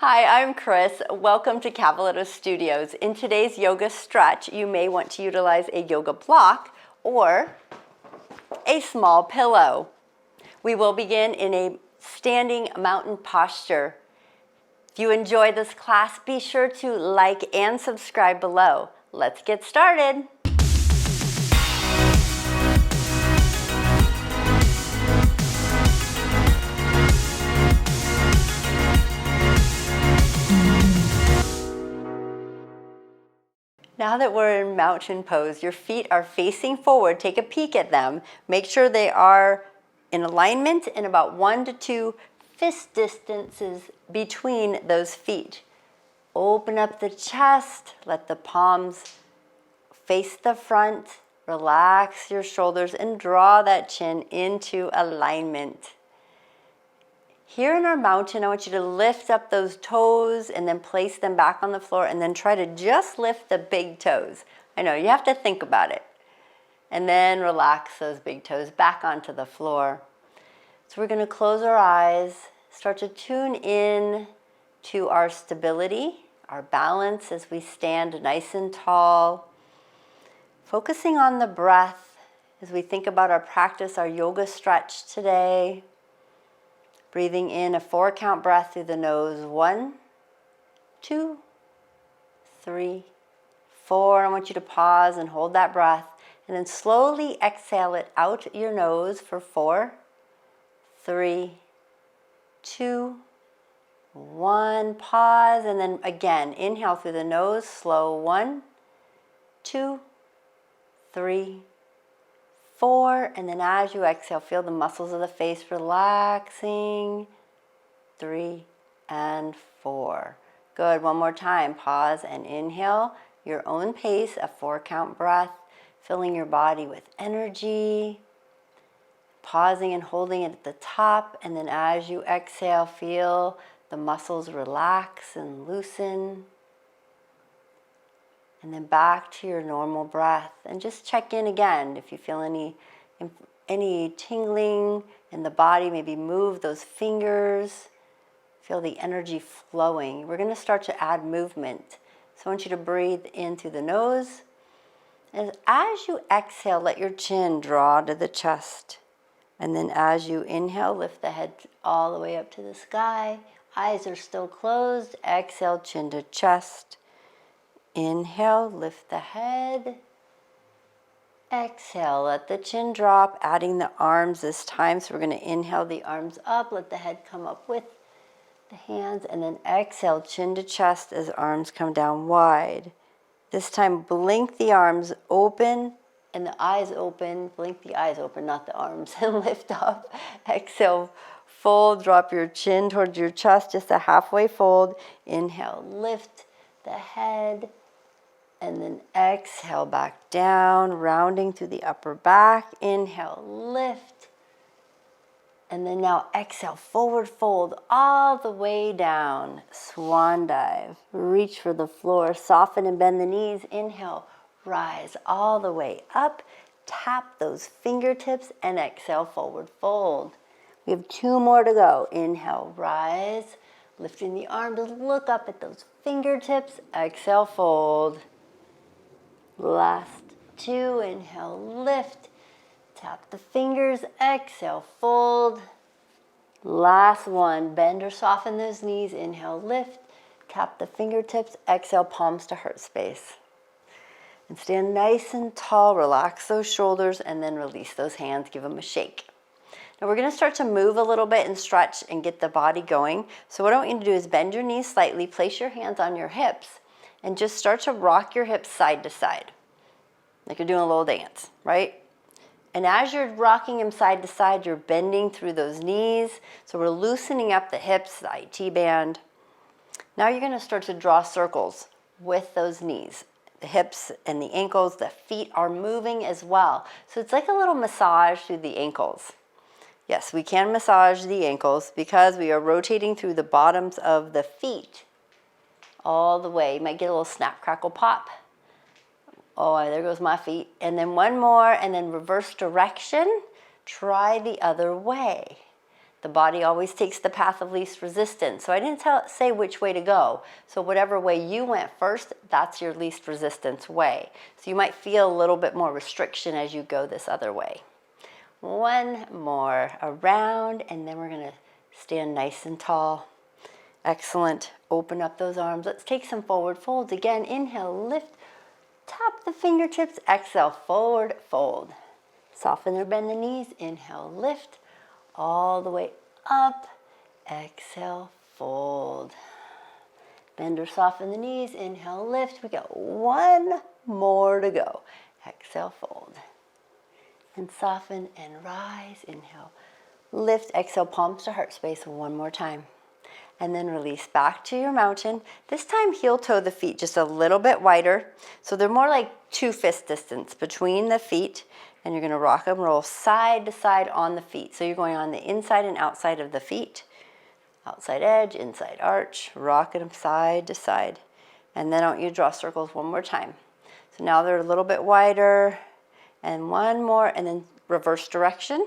Hi, I'm Chris. Welcome to Cavalletta Studios. In today's yoga stretch, you may want to utilize a yoga block or a small pillow. We will begin in a standing mountain posture. If you enjoy this class, be sure to like and subscribe below. Let's get started. Now that we're in mountain pose, your feet are facing forward. Take a peek at them. Make sure they are in alignment and about 1 to 2 fist distances between those feet. Open up the chest. Let the palms face the front. Relax your shoulders and draw that chin into alignment. Here in our mountain, I want you to lift up those toes and then place them back on the floor and then try to just lift the big toes. I know, you have to think about it. And then relax those big toes back onto the floor. So we're going to close our eyes, start to tune in to our stability, our balance as we stand nice and tall. Focusing on the breath as we think about our practice, our yoga stretch today. Breathing in a 4-count breath through the nose. 1, 2, 3, 4. I want you to pause and hold that breath. And then slowly exhale it out your nose for 4, 3, 2, 1. Pause. And then again, inhale through the nose. Slow. 1, 2, 3, 4, and then as you exhale, feel the muscles of the face relaxing. 3 and 4. Good. One more time. Pause and inhale. Your own pace, a 4-count breath, filling your body with energy. Pausing and holding it at the top, and then as you exhale, feel the muscles relax and loosen. And then back to your normal breath. And just check in again if you feel any tingling in the body. Maybe move those fingers. Feel the energy flowing. We're going to start to add movement. So I want you to breathe in through the nose. And as you exhale, let your chin draw to the chest. And then as you inhale, lift the head all the way up to the sky. Eyes are still closed. Exhale, chin to chest. Inhale, lift the head. Exhale, let the chin drop, adding the arms this time. So we're going to inhale the arms up, let the head come up with the hands, and then exhale, chin to chest as arms come down wide. This time, blink the arms open and the eyes open. Blink the eyes open, not the arms, and lift up. Exhale, fold, drop your chin towards your chest, just a halfway fold. Inhale, lift the head. And then exhale back down, rounding through the upper back. Inhale, lift. And then now exhale, forward fold all the way down. Swan dive. Reach for the floor. Soften and bend the knees. Inhale, rise all the way up. Tap those fingertips and exhale, forward fold. We have 2 more to go. Inhale, rise. Lifting the arms, look up at those fingertips. Exhale, fold. Last 2, inhale, lift, tap the fingers, exhale, fold. Last 1, bend or soften those knees, inhale, lift, tap the fingertips, exhale, palms to heart space. And stand nice and tall, relax those shoulders, and then release those hands, give them a shake. Now we're going to start to move a little bit and stretch and get the body going. So what I want you to do is bend your knees slightly, place your hands on your hips, and just start to rock your hips side to side, like you're doing a little dance, right? And as you're rocking them side to side, you're bending through those knees. So we're loosening up the hips, the IT band. Now you're going to start to draw circles with those knees. The hips and the ankles, the feet are moving as well. So it's like a little massage through the ankles. Yes, we can massage the ankles because we are rotating through the bottoms of the feet all the way. You might get a little snap, crackle, pop. Oh, there goes my feet. And then 1 more, and then reverse direction. Try the other way. The body always takes the path of least resistance. So I didn't say which way to go. So whatever way you went first, that's your least resistance way. So you might feel a little bit more restriction as you go this other way. One more around, and then we're going to stand nice and tall. Excellent. Open up those arms. Let's take some forward folds. Again, inhale, lift, tap the fingertips. Exhale, forward fold. Soften or bend the knees. Inhale, lift all the way up. Exhale, fold. Bend or soften the knees. Inhale, lift. We got one more to go. Exhale, fold. And soften and rise. Inhale, lift. Exhale, palms to heart space one more time. And then release back to your mountain. This time, heel toe the feet just a little bit wider. So they're more like 2 fist distance between the feet. And you're going to rock and roll side to side on the feet. So you're going on the inside and outside of the feet. Outside edge, inside arch, rocking them side to side. And then I want you to draw circles one more time. So now they're a little bit wider. And one more, and then reverse direction.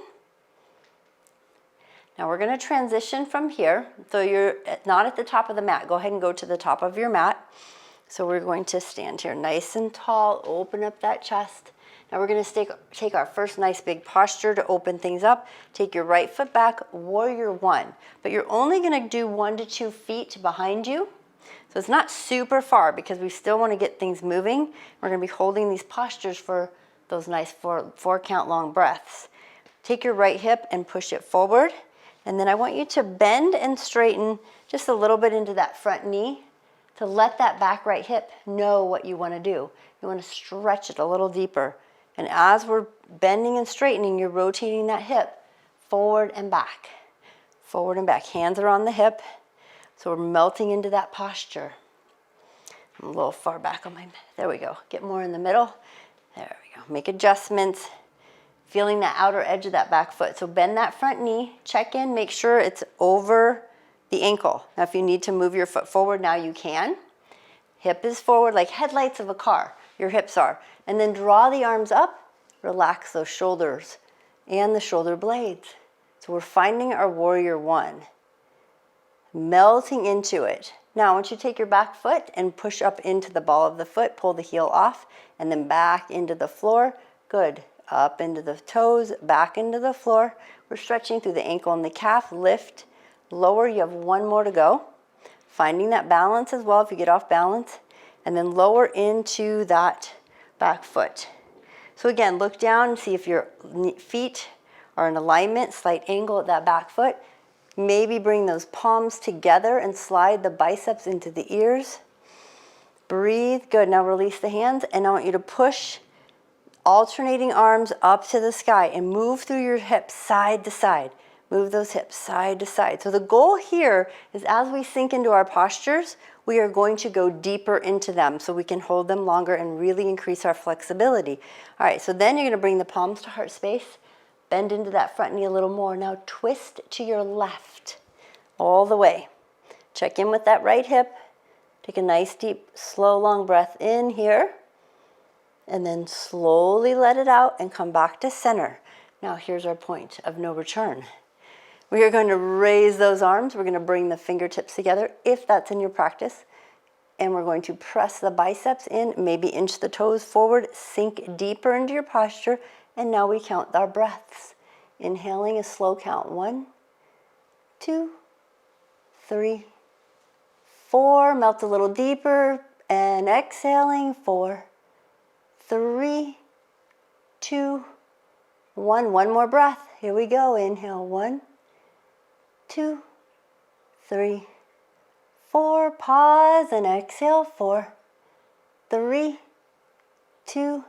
Now we're going to transition from here. So you're not at the top of the mat. Go ahead and go to the top of your mat. So we're going to stand here nice and tall, open up that chest. Now we're going to take our first nice big posture to open things up. Take your right foot back, warrior one. But you're only going to do 1 to 2 feet behind you. So it's not super far because we still want to get things moving. We're going to be holding these postures for those nice 4 count long breaths. Take your right hip and push it forward. And then I want you to bend and straighten just a little bit into that front knee to let that back right hip know what you want to do. You want to stretch it a little deeper. And as we're bending and straightening, you're rotating that hip forward and back. Forward and back. Hands are on the hip. So we're melting into that posture. I'm a little far back on my, there we go. Get more in the middle. There we go. Make adjustments. Feeling that outer edge of that back foot. So bend that front knee, check in, make sure it's over the ankle. Now if you need to move your foot forward, now you can. Hip is forward like headlights of a car, your hips are. And then draw the arms up, relax those shoulders and the shoulder blades. So we're finding our warrior one, melting into it. Now I want you to take your back foot and push up into the ball of the foot, pull the heel off, and then back into the floor. Good. Up into the toes, back into the floor. We're stretching through the ankle and the calf. Lift, lower. You have one more to go. Finding that balance as well if you get off balance. And then lower into that back foot. So again, look down and see if your feet are in alignment, slight angle at that back foot. Maybe bring those palms together and slide the biceps into the ears. Breathe. Good. Now release the hands. And I want you to push alternating arms up to the sky and move through your hips side to side. Move those hips side to side. So the goal here is as we sink into our postures, we are going to go deeper into them so we can hold them longer and really increase our flexibility. All right, so then you're going to bring the palms to heart space. Bend into that front knee a little more. Now twist to your left all the way. Check in with that right hip. Take a nice, deep, slow, long breath in here. And then slowly let it out and come back to center. Now here's our point of no return. We are going to raise those arms. We're going to bring the fingertips together if that's in your practice. And we're going to press the biceps in, maybe inch the toes forward, sink deeper into your posture. And now we count our breaths. Inhaling a slow count. 1, 2, 3, 4. Melt a little deeper. And exhaling. 4, 3, 2, 1. One more breath. Here we go. Inhale. 1, 2, 3, 4. Pause and exhale. 4, 3, 2,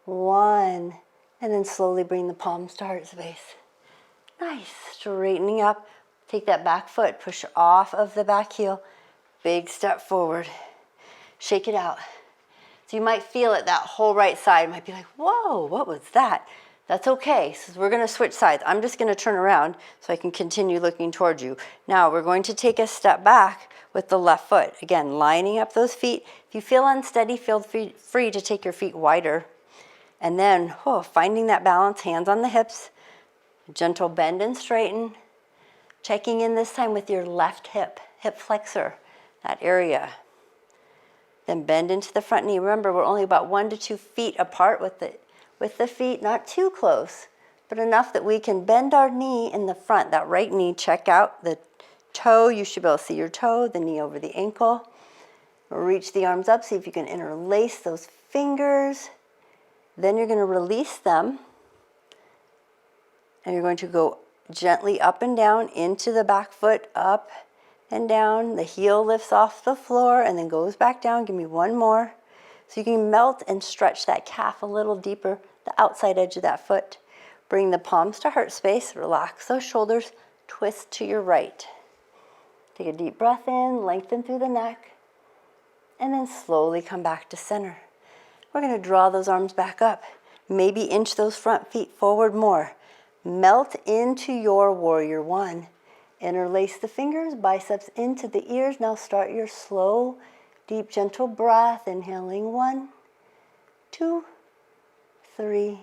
1. And then slowly bring the palms to heart space. Nice. Straightening up. Take that back foot. Push off of the back heel. Big step forward. Shake it out. So you might feel it, that whole right side might be like, whoa, what was that? That's okay, so we're gonna switch sides. I'm just gonna turn around so I can continue looking towards you. Now we're going to take a step back with the left foot. Again, lining up those feet. If you feel unsteady, feel free to take your feet wider. And then, finding that balance, hands on the hips, gentle bend and straighten. Checking in this time with your left hip flexor, that area. Then bend into the front knee. Remember, we're only about 1 to 2 feet apart with the feet, not too close, but enough that we can bend our knee in the front, that right knee. Check out the toe. You should be able to see your toe, the knee over the ankle. Reach the arms up, see if you can interlace those fingers. Then you're going to release them, and you're going to go gently up and down into the back foot, up and down. The heel lifts off the floor and then goes back down. Give me one more. So you can melt and stretch that calf a little deeper, the outside edge of that foot. Bring the palms to heart space, relax those shoulders, twist to your right. Take a deep breath in, lengthen through the neck, and then slowly come back to center. We're going to draw those arms back up. Maybe inch those front feet forward more. Melt into your warrior one. Interlace the fingers, biceps into the ears. Now start your slow, deep, gentle breath. Inhaling 1, 2, 3,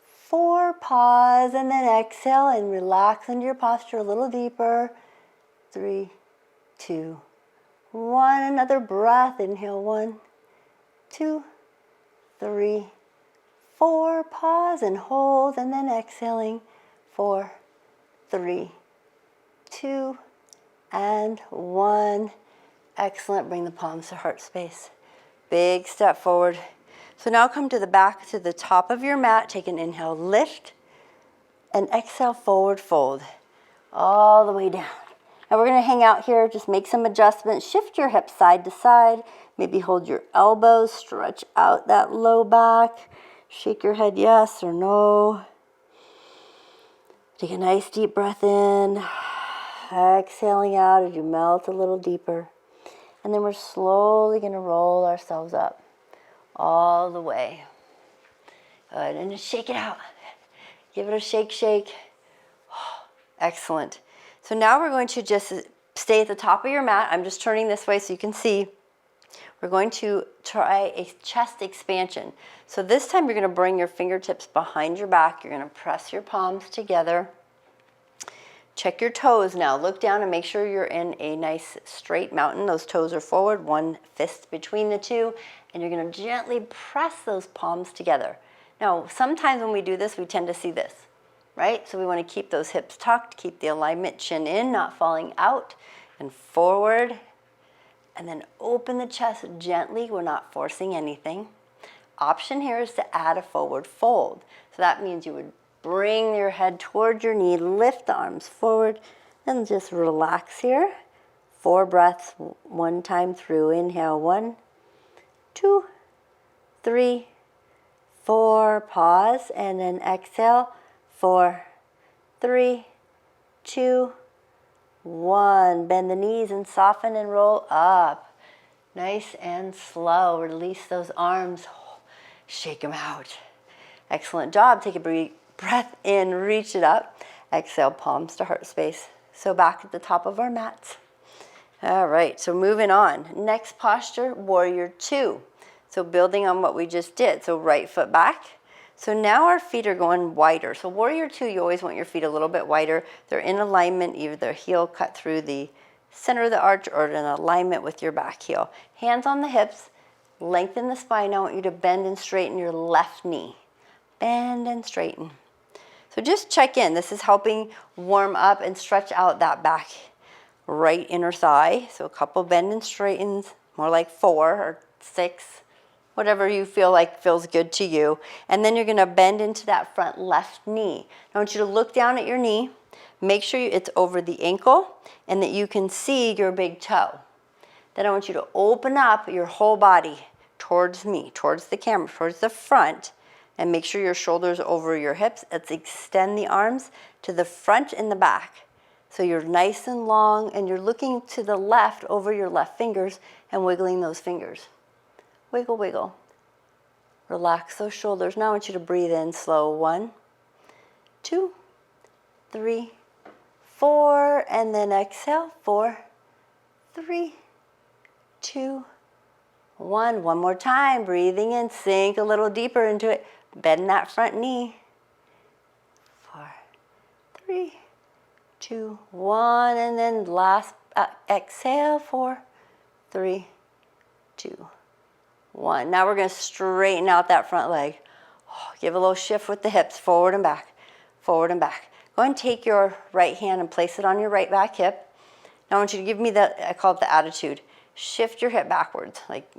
4. Pause and then exhale and relax into your posture a little deeper. 3, 2, 1. Another breath. Inhale 1, 2, 3, 4. Pause and hold, and then exhaling. 4, 3, 2, and 1. Excellent. Bring the palms to heart space. Big step forward. So now come to the back, to the top of your mat. Take an inhale, lift, and exhale, forward fold. All the way down. Now we're going to hang out here, just make some adjustments. Shift your hips side to side. Maybe hold your elbows, stretch out that low back. Shake your head yes or no. Take a nice deep breath in. Exhaling out as you melt a little deeper. And then we're slowly going to roll ourselves up all the way. Good. And just shake it out. Give it a shake, shake. Excellent. So now we're going to just stay at the top of your mat. I'm just turning this way so you can see. We're going to try a chest expansion. So this time you're going to bring your fingertips behind your back. You're going to press your palms together. Check your toes now. Look down and make sure you're in a nice straight mountain. Those toes are forward, one fist between the two, and you're going to gently press those palms together. Now, sometimes when we do this, we tend to see this, right? So we want to keep those hips tucked, keep the alignment, chin in, not falling out, and forward. And then open the chest gently. We're not forcing anything. Option here is to add a forward fold. So that means you would bring your head toward your knee, lift the arms forward, and just relax here. 4 breaths, one time through. Inhale, 1, 2, 3, 4. Pause, and then exhale. 4, 3, 2, 1. Bend the knees and soften and roll up. Nice and slow. Release those arms. Shake them out. Excellent job. Take a breath in, reach it up. Exhale, palms to heart space. So back at the top of our mats. All right, so moving on. Next posture, warrior 2. So building on what we just did. So right foot back. So now our feet are going wider. So warrior 2, you always want your feet a little bit wider. They're in alignment, either their heel cut through the center of the arch or in alignment with your back heel. Hands on the hips, lengthen the spine. I want you to bend and straighten your left knee. Bend and straighten. So just check in. This is helping warm up and stretch out that back right inner thigh. So a couple bend and straightens, more like 4 or 6. Whatever you feel like feels good to you. And then you're going to bend into that front left knee. I want you to look down at your knee. Make sure it's over the ankle and that you can see your big toe. Then I want you to open up your whole body towards me, towards the camera, towards the front, and make sure your shoulders over your hips. Let's extend the arms to the front and the back. So you're nice and long and you're looking to the left over your left fingers and wiggling those fingers. Wiggle, wiggle. Relax those shoulders. Now I want you to breathe in slow. 1, 2, 3, 4. And then exhale. 4, 3, 2, 1. One more time. Breathing in. Sink a little deeper into it. Bend that front knee. 4, 3, 2, 1, and then last exhale, 4, 3, 2, 1. Now we're going to straighten out that front leg. Give a little shift with the hips, forward and back, forward and back. Go ahead and take your right hand and place it on your right back hip. Now I want you to give me the, I call it the attitude. Shift your hip backwards, like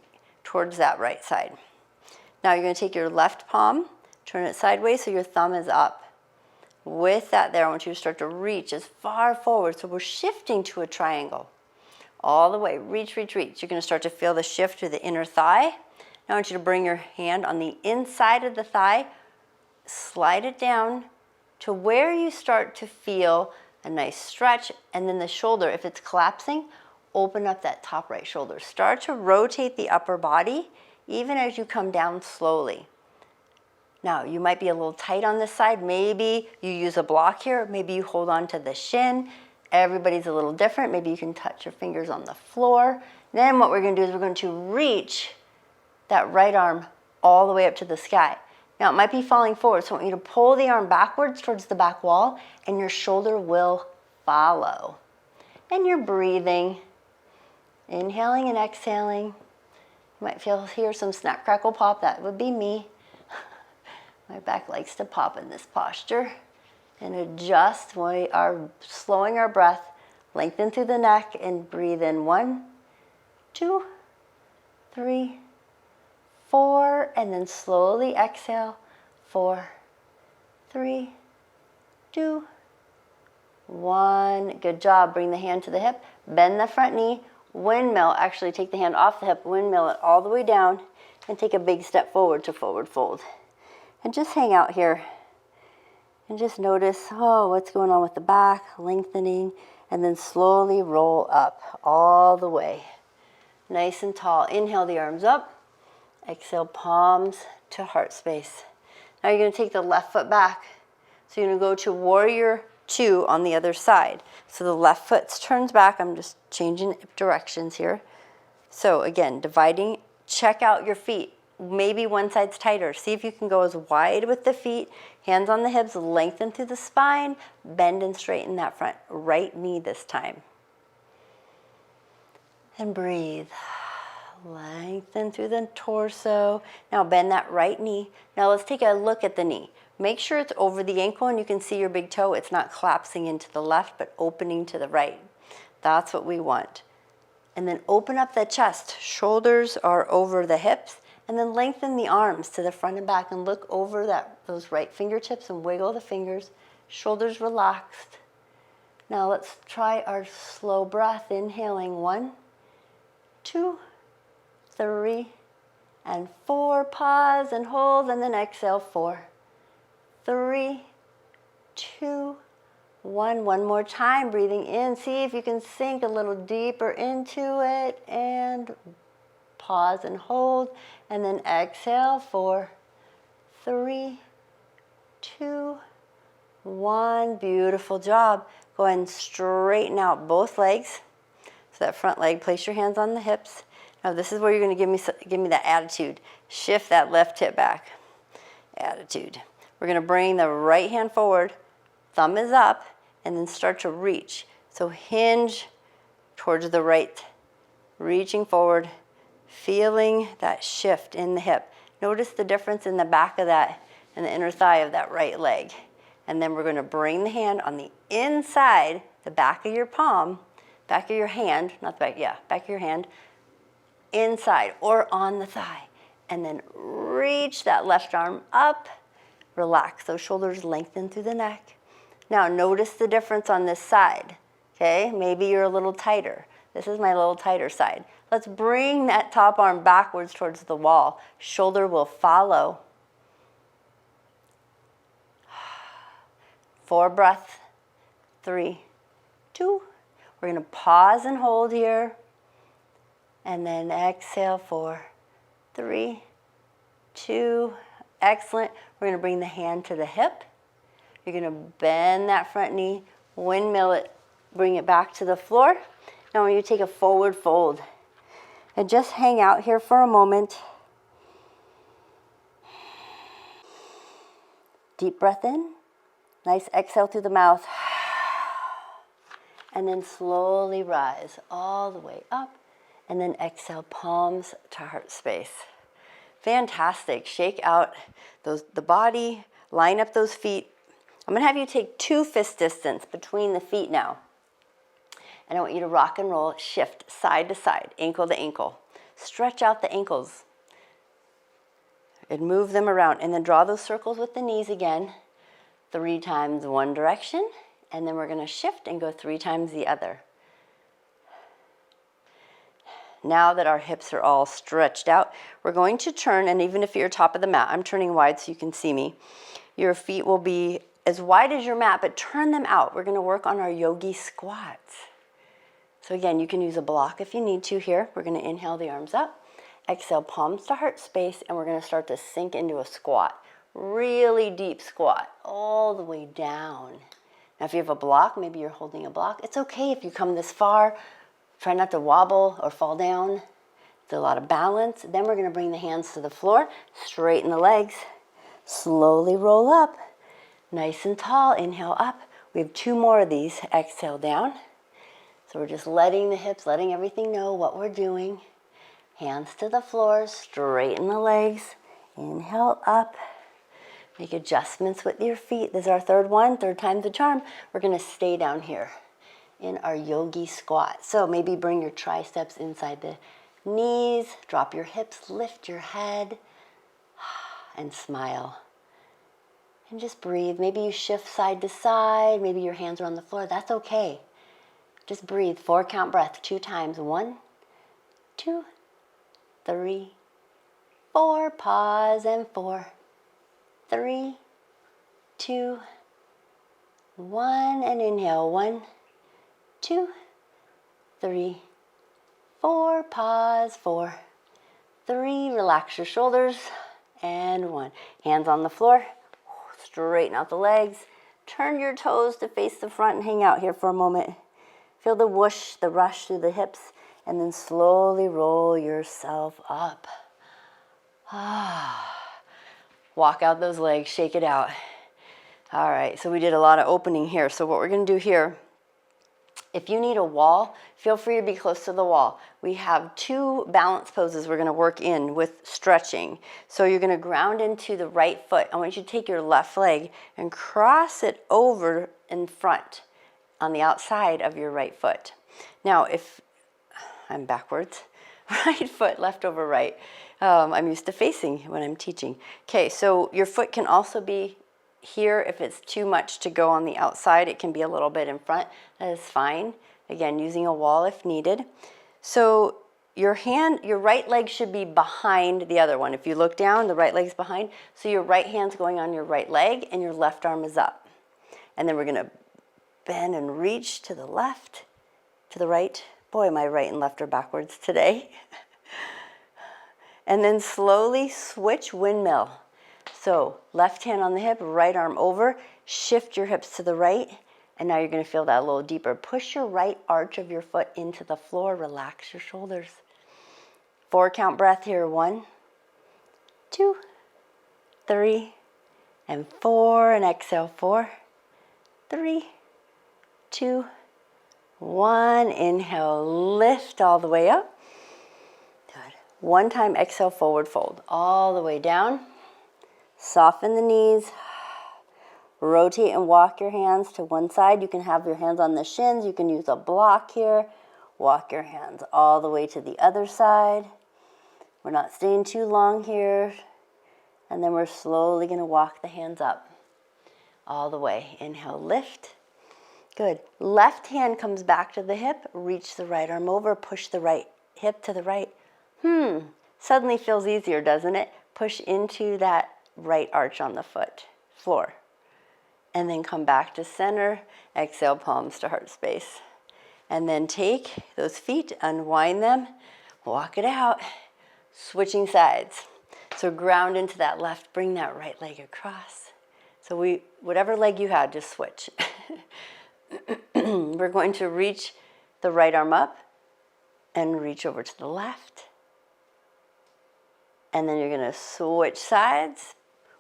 towards that right side. Now you're going to take your left palm, turn it sideways so your thumb is up. With that there, I want you to start to reach as far forward. So we're shifting to a triangle. All the way, reach, reach, reach. You're going to start to feel the shift to the inner thigh. Now I want you to bring your hand on the inside of the thigh, slide it down to where you start to feel a nice stretch, and then the shoulder, if it's collapsing, open up that top right shoulder. Start to rotate the upper body even as you come down slowly. Now, you might be a little tight on this side. Maybe you use a block here. Maybe you hold on to the shin. Everybody's a little different. Maybe you can touch your fingers on the floor. Then what we're going to do is we're going to reach that right arm all the way up to the sky. Now, it might be falling forward, so I want you to pull the arm backwards towards the back wall, and your shoulder will follow. And you're breathing, inhaling and exhaling. You might hear some snap, crackle, pop. That would be me. My back likes to pop in this posture. And adjust. We are slowing our breath. Lengthen through the neck and breathe in. 1, 2, 3, 4, and then slowly exhale. 4, 3, 2, 1. Good job. Bring the hand to the hip. Bend the front knee. Windmill. Actually, take the hand off the hip. Windmill it all the way down. And take a big step forward to forward fold. And just hang out here. And just notice, what's going on with the back, lengthening, and then slowly roll up all the way. Nice and tall. Inhale the arms up. Exhale, palms to heart space. Now you're going to take the left foot back. So you're going to go to warrior 2 on the other side. So the left foot turns back. I'm just changing directions here. So again, dividing, check out your feet. Maybe one side's tighter. See if you can go as wide with the feet. Hands on the hips, lengthen through the spine. Bend and straighten that front right knee this time. And breathe. Lengthen through the torso. Now bend that right knee. Now let's take a look at the knee. Make sure it's over the ankle and you can see your big toe. It's not collapsing into the left, but opening to the right. That's what we want. And then open up the chest. Shoulders are over the hips. And then lengthen the arms to the front and back and look over those right fingertips and wiggle the fingers. Shoulders relaxed. Now let's try our slow breath. Inhaling 1, 2, 3, and 4. Pause and hold, and then exhale 4, 3, 2, 1. One more time. Breathing in. See if you can sink a little deeper into it. And pause and hold. And then exhale 4, 3, 2, 1. Beautiful job. Go ahead and straighten out both legs. So that front leg, place your hands on the hips. Now this is where you're going to give me that attitude. Shift that left hip back. Attitude. We're going to bring the right hand forward. Thumb is up. And then start to reach. So hinge towards the right. Reaching forward. Feeling that shift in the hip. Notice the difference in the back of that and the inner thigh of that right leg. And then we're going to bring the hand on the inside, the back of your palm, back of your hand, not the back, back of your hand, inside or on the thigh. And then reach that left arm up. Relax those shoulders, lengthen through the neck. Now notice the difference on this side. Okay, maybe you're a little tighter. This is my little tighter side. Let's bring that top arm backwards towards the wall. Shoulder will follow. 4 breaths. 3, 2. We're going to pause and hold here. And then exhale 4, 3, 2. Excellent. We're going to bring the hand to the hip. You're going to bend that front knee, windmill it, bring it back to the floor. Now I want you to take a forward fold. And just hang out here for a moment. Deep breath in. Nice exhale through the mouth. and then slowly rise all the way up, and then exhale, palms to heart space. Fantastic. Shake out the body, line up those feet. I'm gonna have you take 2 fist distance between the feet now. And I want you to rock and roll, shift side to side, ankle to ankle. Stretch out the ankles and move them around, and then draw those circles with the knees again, 3 times one direction, and then we're gonna shift and go 3 times the other. Now that our hips are all stretched out, we're going to turn, and even if you're top of the mat, I'm turning wide so you can see me. Your feet will be as wide as your mat, but turn them out. We're gonna work on our Yogi Squats. So again, you can use a block if you need to here. We're gonna inhale the arms up, exhale, palms to heart space, and we're gonna start to sink into a squat. Really deep squat, all the way down. Now if you have a block, maybe you're holding a block, it's okay if you come this far. Try not to wobble or fall down. It's a lot of balance. Then we're gonna bring the hands to the floor, straighten the legs, slowly roll up, nice and tall, inhale up. We have 2 more of these, exhale down. So we're just letting the hips, letting everything know what we're doing. Hands to the floor, straighten the legs, inhale up. Make adjustments with your feet. This is our 3rd one, 3rd time's the charm. We're gonna stay down here in our Yogi Squat. So maybe bring your triceps inside the knees, drop your hips, lift your head, and smile. And just breathe. Maybe you shift side to side, maybe your hands are on the floor, that's okay. Just breathe, 4 count breath, 2 times. 1, 2, 3, 4, pause, and 4, 3, 2, 1, and inhale, 1, 2, 3, 4, pause, 4, 3, relax your shoulders, and 1. Hands on the floor, straighten out the legs, turn your toes to face the front and hang out here for a moment. Feel the whoosh, the rush through the hips, and then slowly roll yourself up. Walk out those legs, shake it out. All right, so we did a lot of opening here. So what we're gonna do here, if you need a wall, feel free to be close to the wall. We have 2 balance poses we're gonna work in with stretching. So you're gonna ground into the right foot. I want you to take your left leg and cross it over in front on the outside of your right foot. Now, if I'm backwards, right foot, left over right. I'm used to facing when I'm teaching. Okay, so your foot can also be here. If it's too much to go on the outside, it can be a little bit in front. That is fine. Again, using a wall if needed. So your right leg should be behind the other one. If you look down, the right leg's behind. So your right hand's going on your right leg and your left arm is up. And then we're gonna bend and reach to the left, to the right. Boy, my right and left are backwards today. And then slowly switch windmill. So left hand on the hip, right arm over, shift your hips to the right, and now you're gonna feel that a little deeper. Push your right arch of your foot into the floor, relax your shoulders. 4 count breath here, 1, 2, 3, and 4, and exhale, 4, 3, 2, 1, inhale, lift all the way up. Good. 1 time, exhale, forward fold, all the way down. Soften the knees. Rotate and walk your hands to one side. You can have your hands on the shins. You can use a block here. Walk your hands all the way to the other side. We're not staying too long here. And then we're slowly going to walk the hands up all the way. Inhale, lift. Good. Left hand comes back to the hip. Reach the right arm over. Push the right hip to the right. Suddenly feels easier, doesn't it? Push into that right arch on the floor. And then come back to center. Exhale, palms to heart space. And then take those feet, unwind them, walk it out, switching sides. So ground into that left, bring that right leg across. So whatever leg you had, just switch. We're going to reach the right arm up and reach over to the left. And then you're going to switch sides,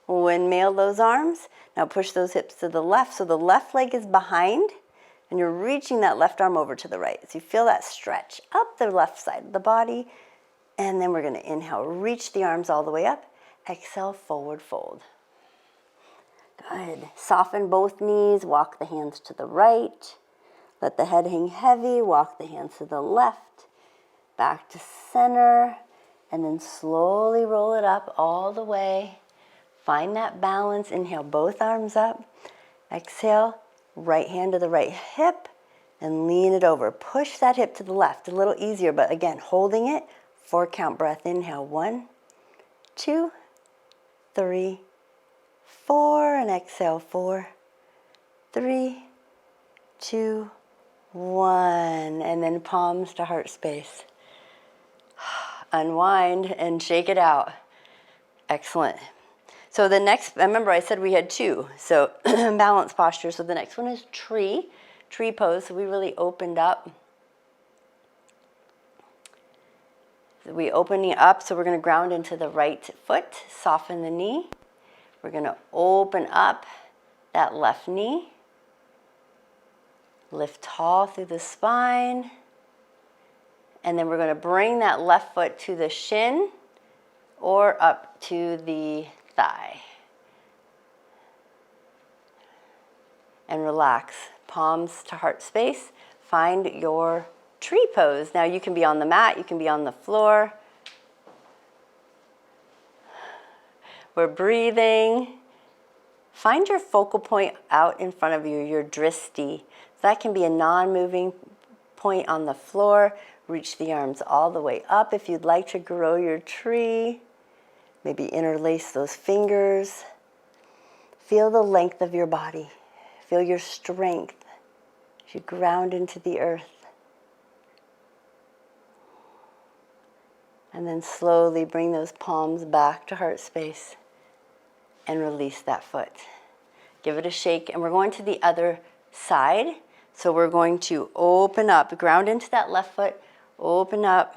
windmill those arms. Now push those hips to the left. So the left leg is behind And you're reaching that left arm over to the right. So you feel that stretch up the left side of the body. And then we're going to inhale, reach the arms all the way up. Exhale, forward fold. Good. Soften both knees, walk the hands to the right. Let the head hang heavy, walk the hands to the left. Back to center. And then slowly roll it up all the way. Find that balance. Inhale, both arms up. Exhale, right hand to the right hip. And lean it over. Push that hip to the left. A little easier, but again, holding it. 4 count breath. Inhale, 1, 2, 3, 4. And exhale, 4, 3, 2, 1. And then palms to heart space. Unwind and shake it out. Excellent. So the next, remember I said we had 2. So balance posture. So the next one is tree pose. So we really opened up. We opening up, so we're going to ground into the right foot, soften the knee. We're going to open up that left knee. Lift tall through the spine. And then we're going to bring that left foot to the shin or up to the thigh. And relax. Palms to heart space. Find your tree pose. Now you can be on the mat, you can be on the floor. We're breathing. Find your focal point out in front of you, your dristi. That can be a non-moving point on the floor. Reach the arms all the way up if you'd like to grow your tree. Maybe interlace those fingers. Feel the length of your body. Feel your strength as you ground into the earth. And then slowly bring those palms back to heart space and release that foot. Give it a shake, and we're going to the other side. So we're going to open up, ground into that left foot, open up,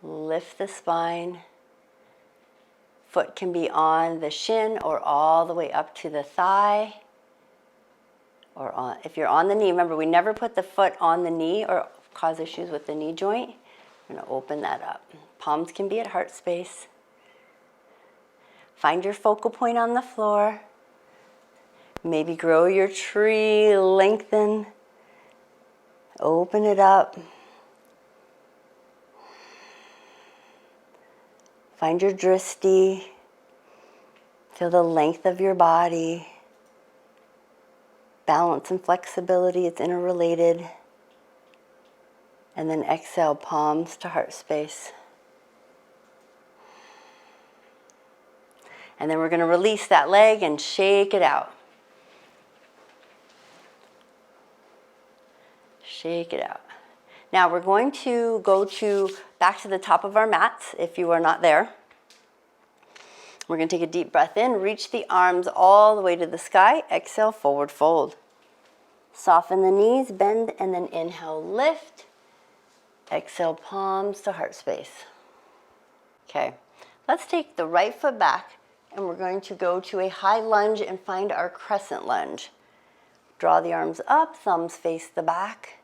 lift the spine. Foot can be on the shin or all the way up to the thigh. Or on, if you're on the knee, remember we never put the foot on the knee or cause issues with the knee joint. I'm going to open that up. Palms can be at heart space. Find your focal point on the floor. Maybe grow your tree, lengthen. Open it up. Find your dristi. Feel the length of your body. Balance and flexibility, it's interrelated. And then exhale, palms to heart space. And then we're going to release that leg and shake it out. Shake it out. Now we're going to go back to the top of our mats if you are not there. We're going to take a deep breath in, reach the arms all the way to the sky. Exhale, forward fold. Soften the knees, bend, and then inhale, lift. Exhale, palms to heart space. Okay, let's take the right foot back and we're going to go to a high lunge and find our crescent lunge. Draw the arms up, thumbs face the back.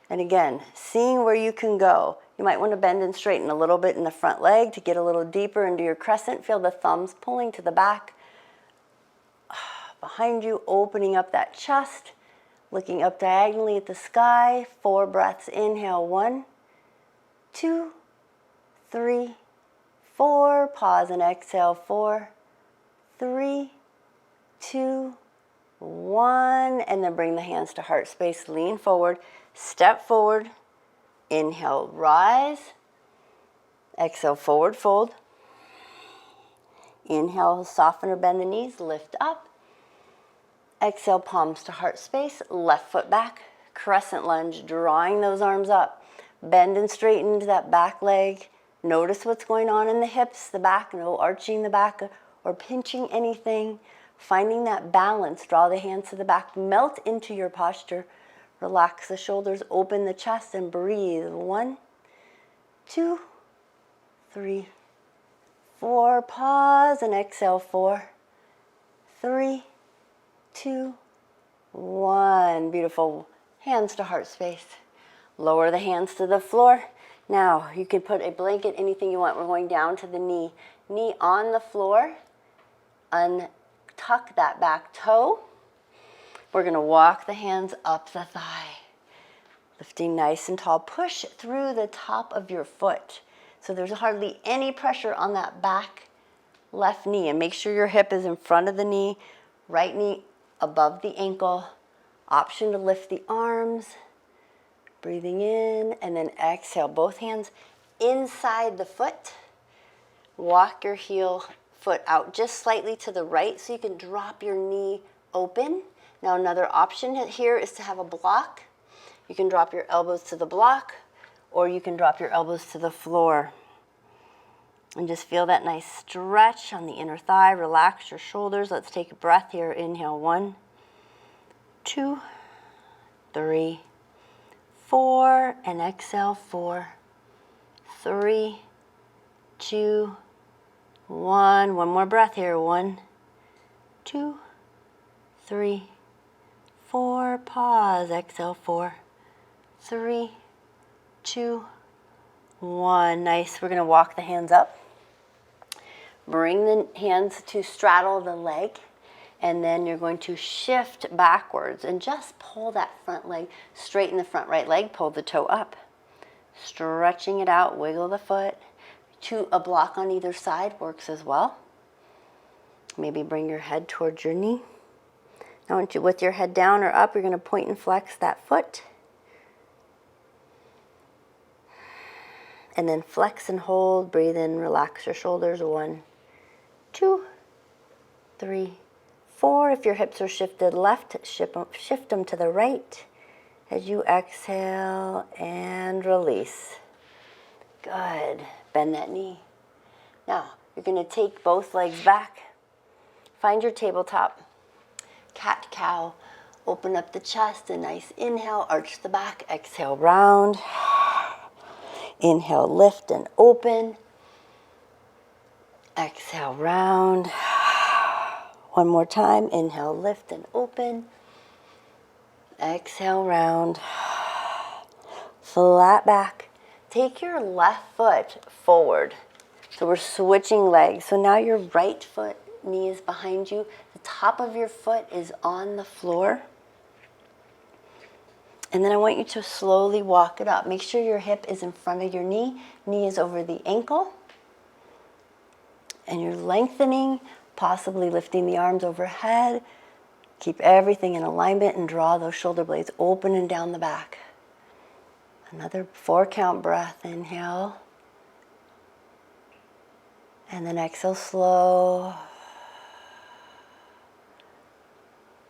And again, seeing where you can go. You might want to bend and straighten a little bit in the front leg to get a little deeper into your crescent. Feel the thumbs pulling to the back. Behind you, opening up that chest. Looking up diagonally at the sky. 4 breaths. Inhale, 1, 2, 3, 4. Pause and exhale, 4, 3, 2, 1. And then bring the hands to heart space. Lean forward. Step forward. Inhale, rise. Exhale, forward fold. Inhale, soften or bend the knees, lift up. Exhale, palms to heart space, left foot back. Crescent lunge, drawing those arms up. Bend and straighten into that back leg. Notice what's going on in the hips, the back, no arching the back or pinching anything. Finding that balance, draw the hands to the back, melt into your posture. Relax the shoulders, open the chest, and breathe. 1, 2, 3, 4. Pause and exhale. 4, 3, 2, 1. Beautiful. Hands to heart space. Lower the hands to the floor. Now, you can put a blanket, anything you want. We're going down to the knee. Knee on the floor. Untuck that back toe. We're going to walk the hands up the thigh. Lifting nice and tall. Push through the top of your foot. So there's hardly any pressure on that back left knee. And make sure your hip is in front of the knee. Right knee above the ankle. Option to lift the arms. Breathing in and then exhale. Both hands inside the foot. Walk your heel foot out just slightly to the right so you can drop your knee open. Now another option here is to have a block. You can drop your elbows to the block or you can drop your elbows to the floor. And just feel that nice stretch on the inner thigh. Relax your shoulders. Let's take a breath here. Inhale, 1, 2, 3, 4, and exhale, 4, 3, 2, 1. One more breath here. 1, 2, 3, 4. Pause. Exhale, 4, 3, 2, 1. Nice. We're going to walk the hands up. Bring the hands to straddle the leg. And then you're going to shift backwards and just pull that front leg, straighten the front right leg, pull the toe up. Stretching it out, wiggle the foot. A block on either side works as well. Maybe bring your head towards your knee. Now with your head down or up, you're going to point and flex that foot. And then flex and hold, breathe in, relax your shoulders. 1, 2, 3, 4. If your hips are shifted left, shift them to the right as you exhale and release. Good. Bend that knee. Now, you're going to take both legs back. Find your tabletop. Cat-cow. Open up the chest. A nice inhale. Arch the back. Exhale, round. Inhale, lift and open. Exhale, round. One more time. Inhale, lift and open. Exhale, round. Flat back. Take your left foot forward. So we're switching legs. So now your right foot, knee is behind you. The top of your foot is on the floor. And then I want you to slowly walk it up. Make sure your hip is in front of your knee. Knee is over the ankle. And you're lengthening, possibly lifting the arms overhead. Keep everything in alignment and draw those shoulder blades open and down the back. Another 4-count breath. Inhale. And then exhale slow.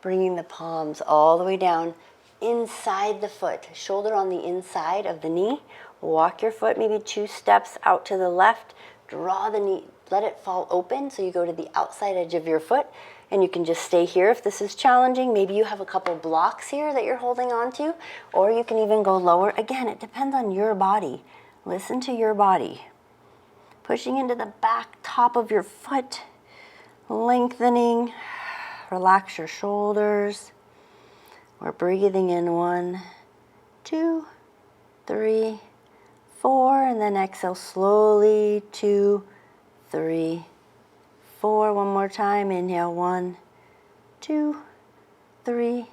Bringing the palms all the way down inside the foot. Shoulder on the inside of the knee. Walk your foot maybe 2 steps out to the left. Draw the knee. Let it fall open so you go to the outside edge of your foot. And you can just stay here if this is challenging. Maybe you have a couple blocks here that you're holding on to. Or you can even go lower. Again, it depends on your body. Listen to your body. Pushing into the back top of your foot. Lengthening. Relax your shoulders. We're breathing in 1, 2, 3, 4. And then exhale slowly. 2, 3, 4. One more time. Inhale. 1, 2, 3,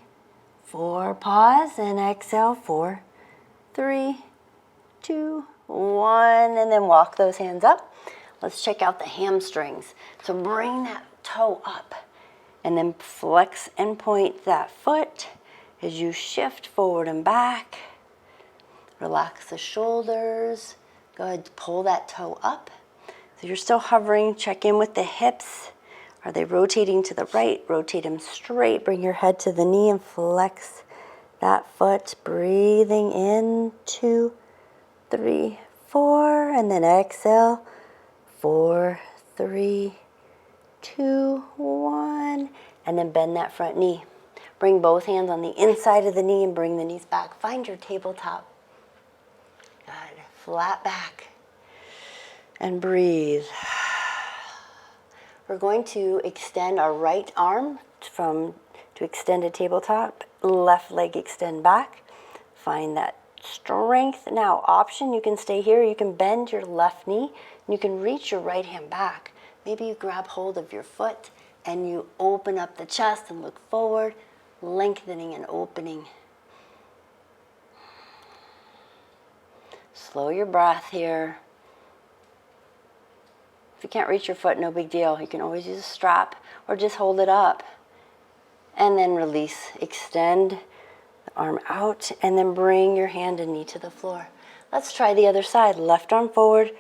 4. Pause and exhale. 4, 3, 2, 1. And then walk those hands up. Let's check out the hamstrings. So bring that toe up and then flex and point that foot as you shift forward and back. Relax the shoulders. Go ahead, pull that toe up. So you're still hovering. Check in with the hips. Are they rotating to the right? Rotate them straight. Bring your head to the knee and flex that foot. Breathing in. 2, 3, 4. And then exhale. 4, 3, 2, 1. And then bend that front knee. Bring both hands on the inside of the knee and bring the knees back. Find your tabletop. Good. Flat back. And breathe. We're going to extend our right arm to extended tabletop. Left leg extend back. Find that strength. Now, option, you can stay here. You can bend your left knee. And you can reach your right hand back. Maybe you grab hold of your foot and you open up the chest and look forward, lengthening and opening. Slow your breath here. If you can't reach your foot, no big deal. You can always use a strap or just hold it up. And then release. Extend the arm out and then bring your hand and knee to the floor. Let's try the other side. Left arm forward,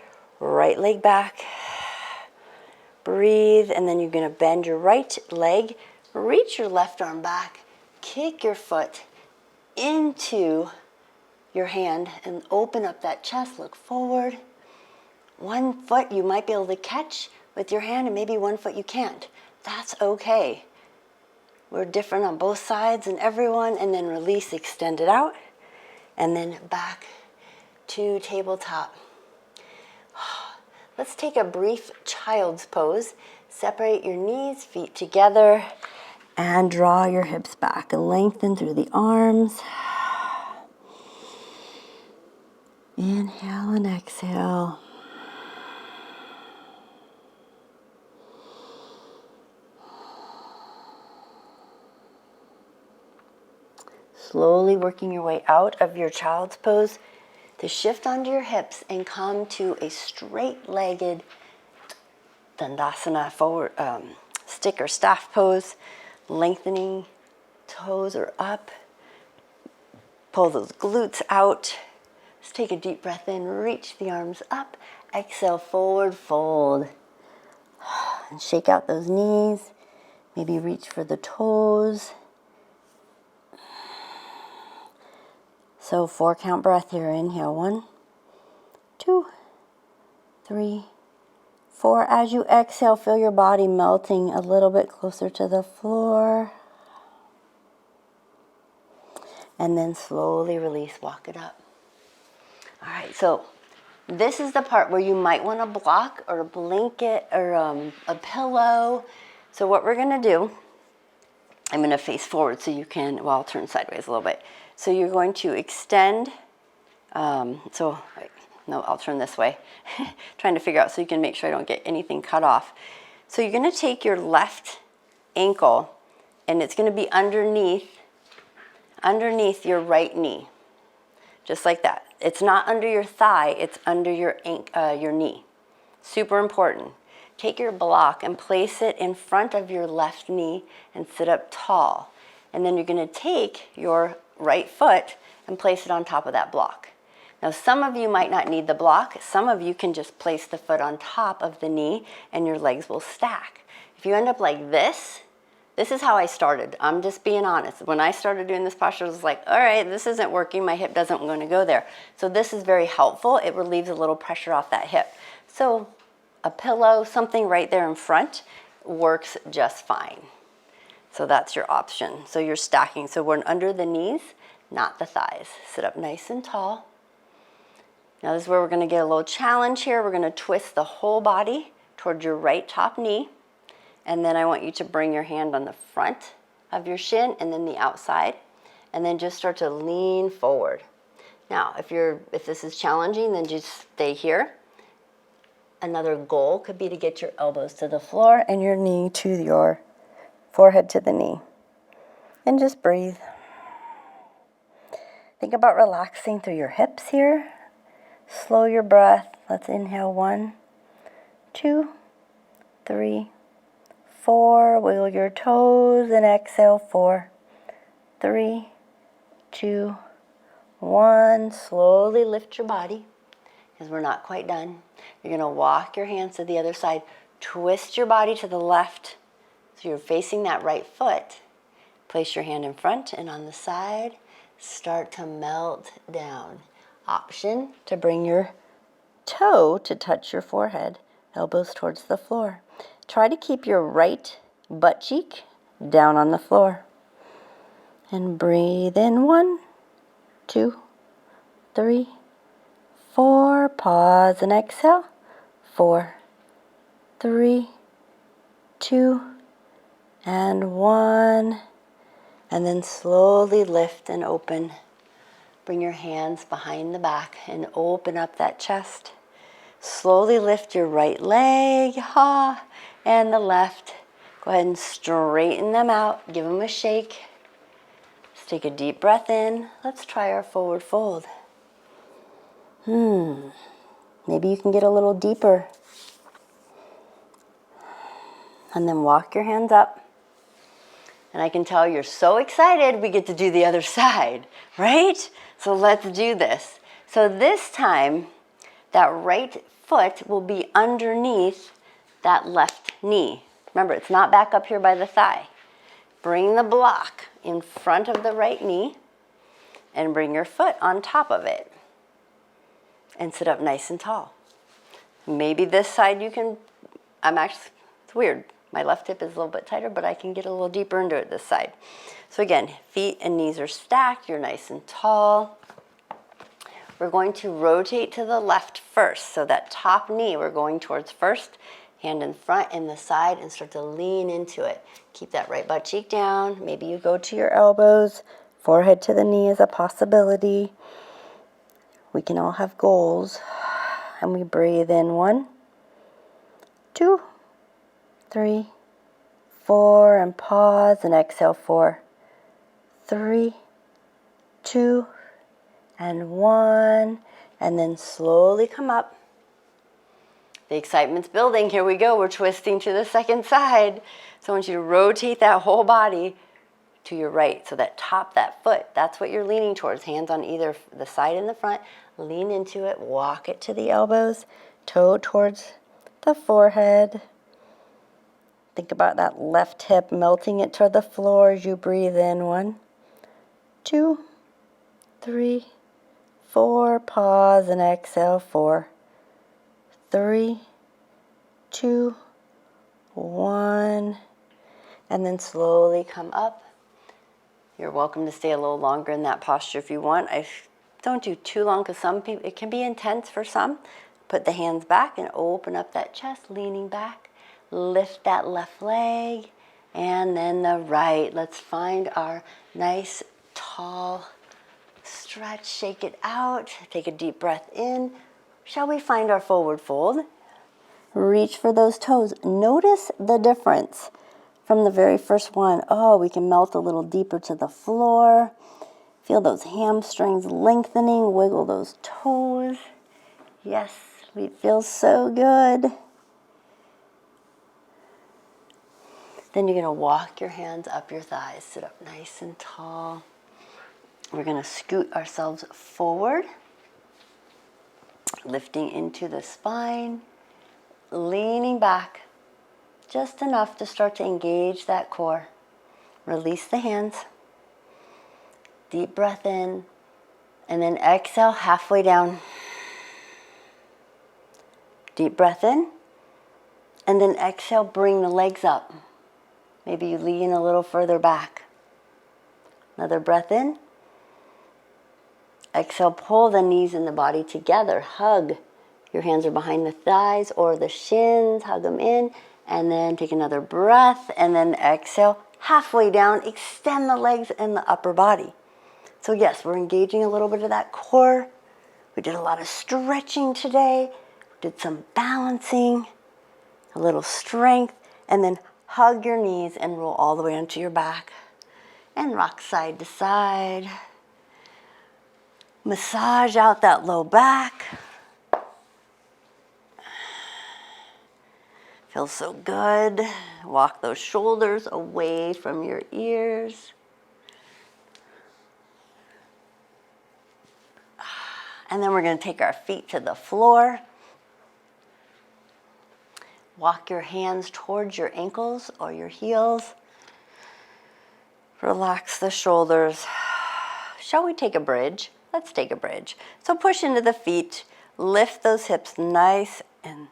right leg back. Breathe, and then you're going to bend your right leg, reach your left arm back, kick your foot into your hand and open up that chest, look forward. One foot you might be able to catch with your hand and maybe one foot you can't. That's okay. We're different on both sides and everyone, and then release, extend it out, and then back to tabletop. Let's take a brief child's pose. Separate your knees, feet together, and draw your hips back. Lengthen through the arms. Inhale and exhale. Slowly working your way out of your child's pose to shift onto your hips and come to a straight-legged Dandasana forward, stick or staff pose. Lengthening toes are up. Pull those glutes out. Let's take a deep breath in, reach the arms up. Exhale, forward fold. And shake out those knees. Maybe reach for the toes. So 4 count breath here. Inhale, 1, 2, 3, 4. As you exhale, feel your body melting a little bit closer to the floor. And then slowly release, walk it up. All right, so this is the part where you might want a block or a blanket or a pillow. So what we're gonna do, I'm gonna face forward so you can, well, I'll turn sideways a little bit. So you're going to extend, no, I'll turn this way. Trying to figure out so you can make sure I don't get anything cut off. So you're gonna take your left ankle and it's gonna be underneath your right knee. Just like that. It's not under your thigh, it's under your knee. Super important. Take your block and place it in front of your left knee and sit up tall. And then you're gonna take your right foot and place it on top of that block. Now some of you might not need the block. Some of you can just place the foot on top of the knee and your legs will stack. If you end up like this is how I started. I'm just being honest. When I started doing this posture, I was like, all right, this isn't working. My hip doesn't want to go there. So this is very helpful. It relieves a little pressure off that hip. So a pillow, something right there in front works just fine. So that's your option. So you're stacking. So we're under the knees, not the thighs. Sit up nice and tall. Now this is where we're going to get a little challenge here. We're going to twist the whole body towards your right top knee. And then I want you to bring your hand on the front of your shin and then the outside. And then just start to lean forward. Now, if this is challenging, then just stay here. Another goal could be to get your elbows to the floor and your knee to your forehead to the knee. And just breathe. Think about relaxing through your hips here. Slow your breath. Let's inhale 1, 2, 3, 4. Wiggle your toes and exhale 4, 3, 2, 1. Slowly lift your body because we're not quite done. You're going to walk your hands to the other side. Twist your body to the left so you're facing that right foot. Place your hand in front and on the side. Start to melt down. Option to bring your toe to touch your forehead, elbows towards the floor. Try to keep your right butt cheek down on the floor. And breathe in 1, 2, 3, 4. Pause and exhale. 4, 3, 2, and 1. And then slowly lift and open. Bring your hands behind the back and open up that chest. Slowly lift your right leg, and the left. Go ahead and straighten them out. Give them a shake. Let's take a deep breath in. Let's try our forward fold. Maybe you can get a little deeper. And then walk your hands up. And I can tell you're so excited we get to do the other side, right? So let's do this. So this time, that right foot will be underneath that left knee. Remember, it's not back up here by the thigh. Bring the block in front of the right knee and bring your foot on top of it. And sit up nice and tall. Maybe this side you can, it's weird. My left hip is a little bit tighter, but I can get a little deeper into it this side. So again, feet and knees are stacked. You're nice and tall. We're going to rotate to the left first. So that top knee we're going towards first. Hand in front and the side and start to lean into it. Keep that right butt cheek down. Maybe you go to your elbows. Forehead to the knee is a possibility. We can all have goals. And we breathe in 1, 2, 3, 4, and pause and exhale 4, 3, 2, and 1, and then slowly come up. The excitement's building. Here we go. We're twisting to the second side. So I want you to rotate that whole body to your right. So that top, that foot, that's what you're leaning towards. Hands on either the side and the front. Lean into it. Walk it to the elbows. Toe towards the forehead. Think about that left hip, melting it toward the floor as you breathe in. 1, 2, 3, 4. Pause and exhale. 4, 3, 2, 1. And then slowly come up. You're welcome to stay a little longer in that posture if you want. I don't do too long because some people, it can be intense for some. Put the hands back and open up that chest, leaning back. Lift that left leg and then the right. Let's find our nice, tall stretch. Shake it out. Take a deep breath in. Shall we find our forward fold? Reach for those toes. Notice the difference from the very first one. Oh, we can melt a little deeper to the floor. Feel those hamstrings lengthening. Wiggle those toes. Yes, it feels so good. Then you're going to walk your hands up your thighs. Sit up nice and tall. We're going to scoot ourselves forward. Lifting into the spine. Leaning back. Just enough to start to engage that core. Release the hands. Deep breath in. And then exhale halfway down. Deep breath in. And then exhale, bring the legs up. Maybe you lean a little further back. Another breath in. Exhale, pull the knees and the body together. Hug. Your hands are behind the thighs or the shins. Hug them in. And then take another breath. And then exhale, halfway down. Extend the legs and the upper body. So yes, we're engaging a little bit of that core. We did a lot of stretching today. We did some balancing. A little strength. And then hug your knees and roll all the way onto your back. And rock side to side. Massage out that low back. Feels so good. Walk those shoulders away from your ears. And then we're going to take our feet to the floor. Walk your hands towards your ankles or your heels. Relax the shoulders. Shall we take a bridge? Let's take a bridge. So push into the feet. Lift those hips nice and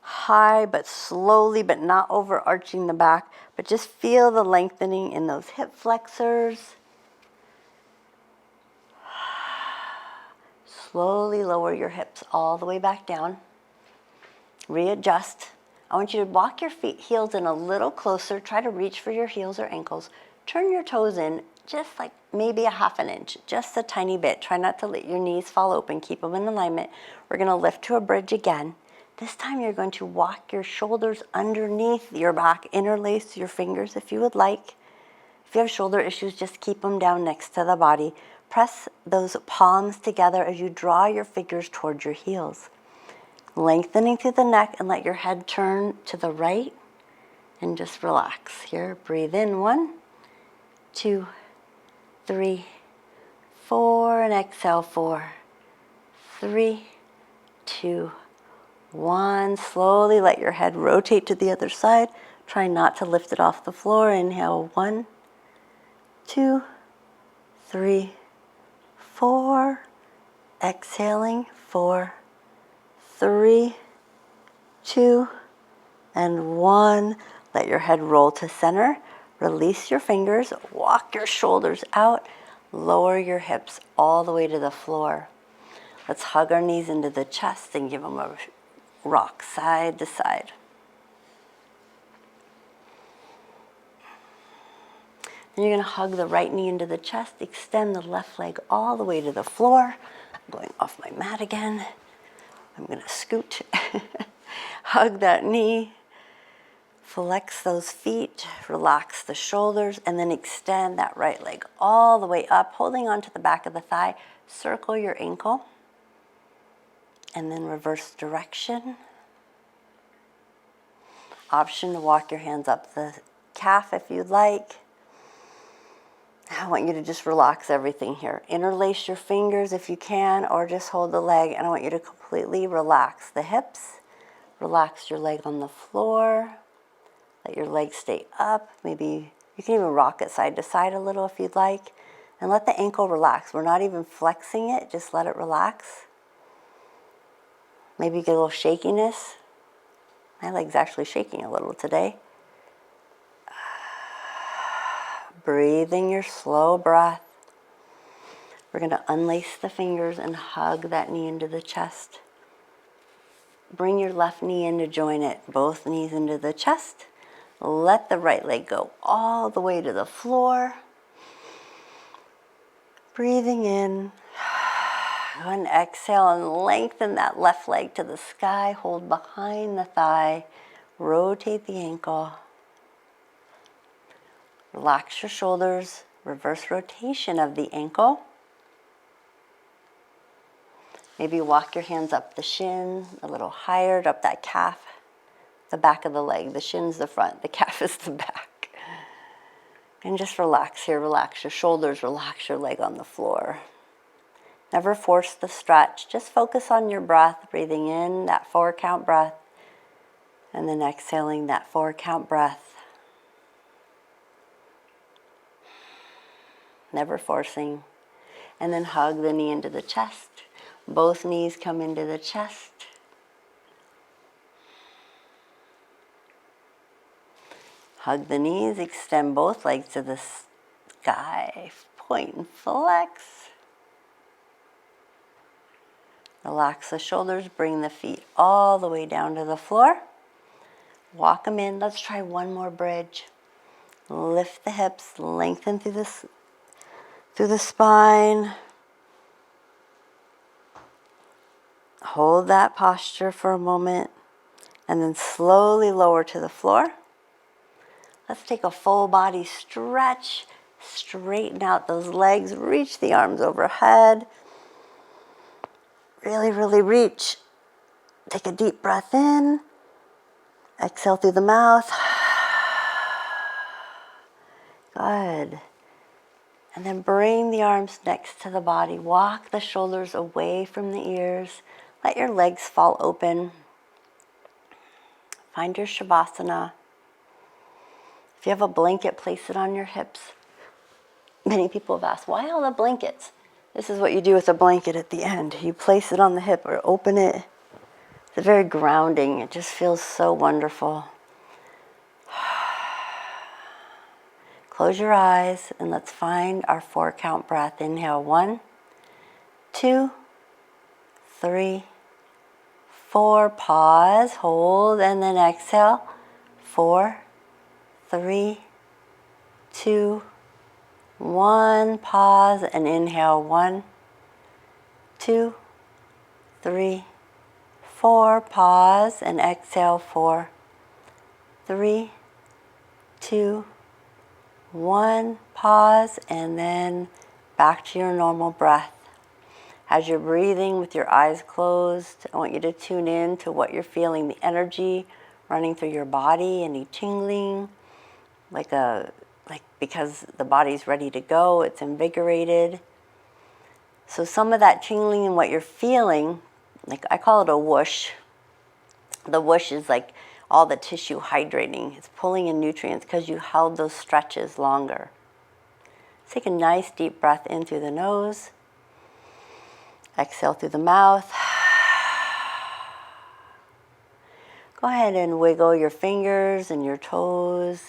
high, but slowly, but not overarching the back. But just feel the lengthening in those hip flexors. Slowly lower your hips all the way back down. Readjust. I want you to walk your feet, heels in a little closer. Try to reach for your heels or ankles. Turn your toes in just like maybe a half an inch, just a tiny bit. Try not to let your knees fall open. Keep them in alignment. We're going to lift to a bridge again. This time you're going to walk your shoulders underneath your back, interlace your fingers if you would like. If you have shoulder issues, just keep them down next to the body. Press those palms together as you draw your fingers towards your heels. Lengthening through the neck and let your head turn to the right and just relax. Here, breathe in 1, 2, 3, 4, and exhale 4, 3, 2, 1. Slowly let your head rotate to the other side. Try not to lift it off the floor. Inhale 1, 2, 3, 4. Exhaling 4, 3, 2, and 1. Let your head roll to center. Release your fingers. Walk your shoulders out. Lower your hips all the way to the floor. Let's hug our knees into the chest and give them a rock side to side. Then you're going to hug the right knee into the chest. Extend the left leg all the way to the floor. I'm going off my mat again. I'm going to scoot. Hug that knee. Flex those feet. Relax the shoulders. And then extend that right leg all the way up, holding onto the back of the thigh. Circle your ankle. And then reverse direction. Option to walk your hands up the calf if you'd like. I want you to just relax everything here. Interlace your fingers if you can, or just hold the leg. And I want you to completely relax the hips. Relax your leg on the floor. Let your leg stay up. Maybe you can even rock it side to side a little if you'd like. And let the ankle relax. We're not even flexing it. Just let it relax. Maybe get a little shakiness. My leg's actually shaking a little today. Breathing your slow breath. We're going to unlace the fingers and hug that knee into the chest. Bring your left knee in to join it. Both knees into the chest. Let the right leg go all the way to the floor. Breathing in. And exhale and lengthen that left leg to the sky. Hold behind the thigh. Rotate the ankle. Relax your shoulders, reverse rotation of the ankle. Maybe walk your hands up the shin, a little higher, up that calf, the back of the leg. The shin's the front, the calf is the back. And just relax here, relax your shoulders, relax your leg on the floor. Never force the stretch, just focus on your breath, breathing in that 4 count breath, and then exhaling that 4 count breath. Never forcing. And then hug the knee into the chest. Both knees come into the chest. Hug the knees, extend both legs to the sky. Point and flex. Relax the shoulders, bring the feet all the way down to the floor. Walk them in. Let's try one more bridge. Lift the hips, lengthen through the spine. Hold that posture for a moment and then slowly lower to the floor. Let's take a full body stretch. Straighten out those legs. Reach the arms overhead. Really, really reach. Take a deep breath in. Exhale through the mouth. Good. And then bring the arms next to the body. Walk the shoulders away from the ears. Let your legs fall open. Find your Shavasana. If you have a blanket, place it on your hips. Many people have asked, why all the blankets? This is what you do with a blanket at the end. You place it on the hip or open it. It's very grounding. It just feels so wonderful. Close your eyes and let's find our 4 count breath. Inhale, 1, 2, 3, 4. Pause, hold, and then exhale. 4, 3, 2, 1, pause and inhale. 1, 2, 3, 4, pause and exhale. 4, 3, 2, 1, pause, and then back to your normal breath. As you're breathing with your eyes closed, I want you to tune in to what you're feeling, the energy running through your body, any tingling, like because the body's ready to go, it's invigorated. So some of that tingling and what you're feeling, like I call it a whoosh. The whoosh is like all the tissue hydrating. It's pulling in nutrients because you held those stretches longer. Take a nice deep breath in through the nose. Exhale through the mouth. Go ahead and wiggle your fingers and your toes.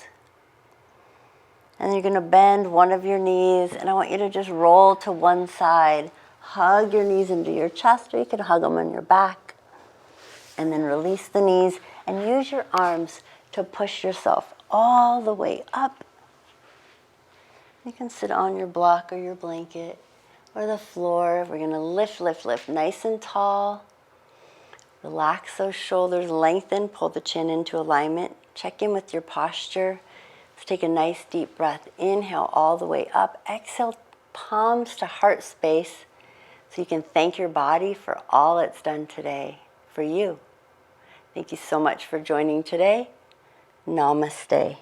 And you're going to bend one of your knees, and I want you to just roll to one side. Hug your knees into your chest, or you can hug them on your back. And then release the knees and use your arms to push yourself all the way up. You can sit on your block or your blanket or the floor. We're going to lift, lift, lift, nice and tall. Relax those shoulders, lengthen, pull the chin into alignment. Check in with your posture. Let's take a nice deep breath. Inhale all the way up. Exhale, palms to heart space, so you can thank your body for all it's done today for you. Thank you so much for joining today. Namaste.